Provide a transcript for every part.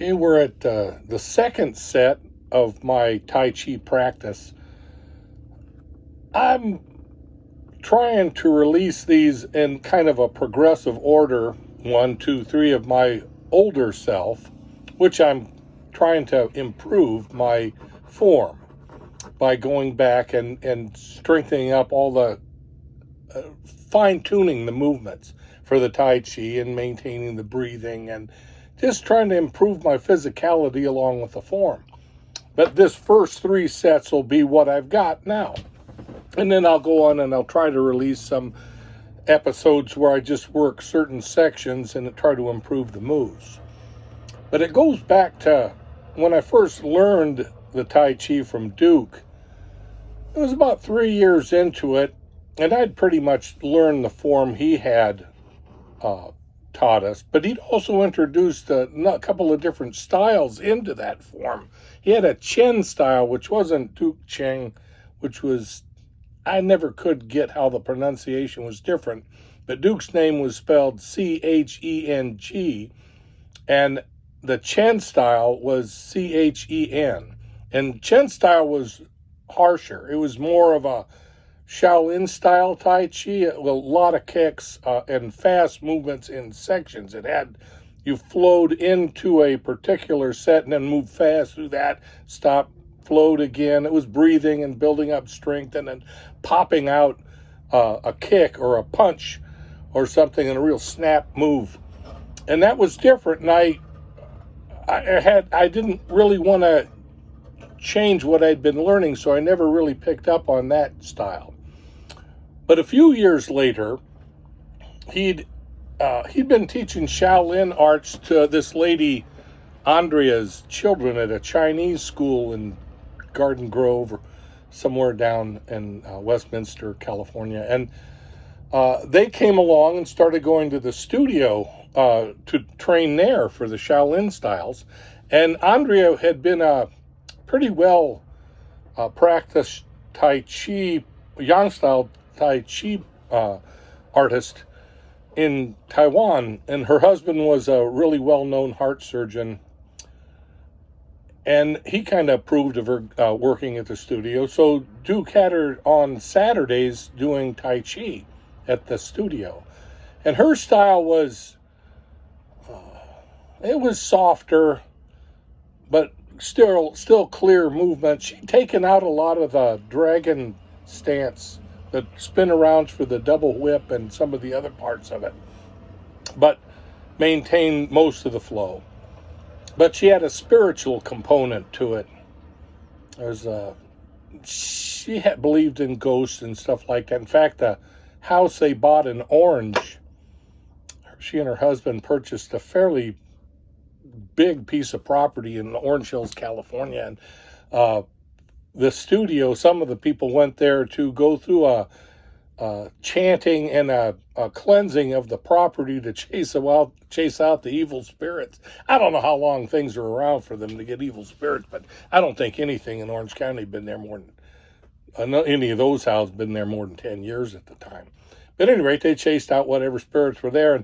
Okay, we're at the second set of my Tai Chi practice. I'm trying to release these in kind of a progressive order, 1, 2, 3 of my older self, which I'm trying to improve my form by going back and strengthening up all the fine-tuning the movements for the Tai Chi and maintaining the breathing and just trying to improve my physicality along with the form. But this first 3 sets will be what I've got now. And then I'll go on and I'll try to release some episodes where I just work certain sections and try to improve the moves. But it goes back to when I first learned the Tai Chi from Duke. It was about 3 years into it, and I'd pretty much learned the form he had taught us, but he'd also introduced a couple of different styles into that form. He had a Chen style, which wasn't Duke Cheng, which was, I never could get how the pronunciation was different, but Duke's name was spelled C-H-E-N-G, and the Chen style was C-H-E-N, and Chen style was harsher. It was more of a Shaolin style Tai Chi, a lot of kicks and fast movements in sections. You flowed into a particular set and then moved fast through that, stop, flowed again. It was breathing and building up strength and then popping out a kick or a punch or something in a real snap move. And that was different. And I didn't really want to change what I'd been learning, so I never really picked up on that style. But a few years later, he'd been teaching Shaolin arts to this lady, Andrea's children, at a Chinese school in Garden Grove or somewhere down in Westminster, California. And they came along and started going to the studio to train there for the Shaolin styles. And Andrea had been a pretty well practiced Tai Chi, Yang style Tai Chi artist in Taiwan, and her husband was a really well-known heart surgeon, and he kind of approved of her working at the studio. So Duke had her on Saturdays doing Tai Chi at the studio, and her style was it was softer, but still clear movement. She'd taken out a lot of the dragon stance, the spin arounds for the double whip and some of the other parts of it, but maintained most of the flow. But she had a spiritual component to it. She had believed in ghosts and stuff like that. In fact, the house they bought in Orange, she and her husband purchased a fairly big piece of property in Orange Hills, California, and the studio, some of the people went there to go through a chanting and a cleansing of the property to chase out the evil spirits. I don't know how long things are around for them to get evil spirits, but I don't think anything in Orange County been there more than, any of those houses been there more than 10 years at the time. But at any rate, they chased out whatever spirits were there,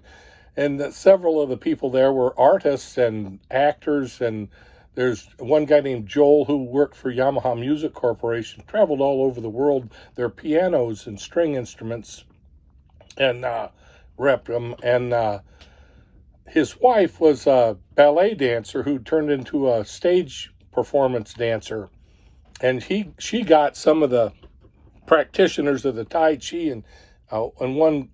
and several of the people there were artists and actors, and there's one guy named Joel who worked for Yamaha Music Corporation, traveled all over the world, their pianos and string instruments, and repped them. And his wife was a ballet dancer who turned into a stage performance dancer. And she got some of the practitioners of the Tai Chi, and one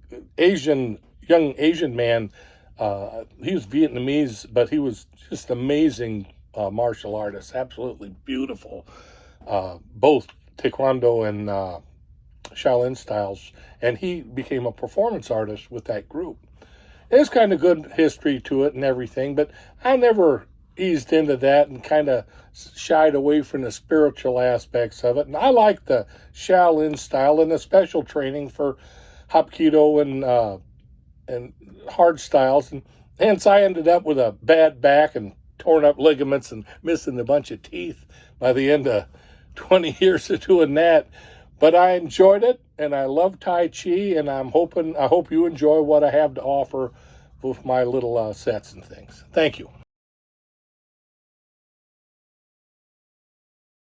young Asian man, he was Vietnamese, but he was just amazing martial artist, absolutely beautiful, both Taekwondo and Shaolin styles, and he became a performance artist with that group. There's kind of good history to it and everything, but I never eased into that and kind of shied away from the spiritual aspects of it. And I like the Shaolin style and the special training for Hapkido and hard styles, and hence I ended up with a bad back and torn up ligaments and missing a bunch of teeth by the end of 20 years of doing that. But I enjoyed it, and I love Tai Chi, and I hope you enjoy what I have to offer with my little sets and things. Thank you.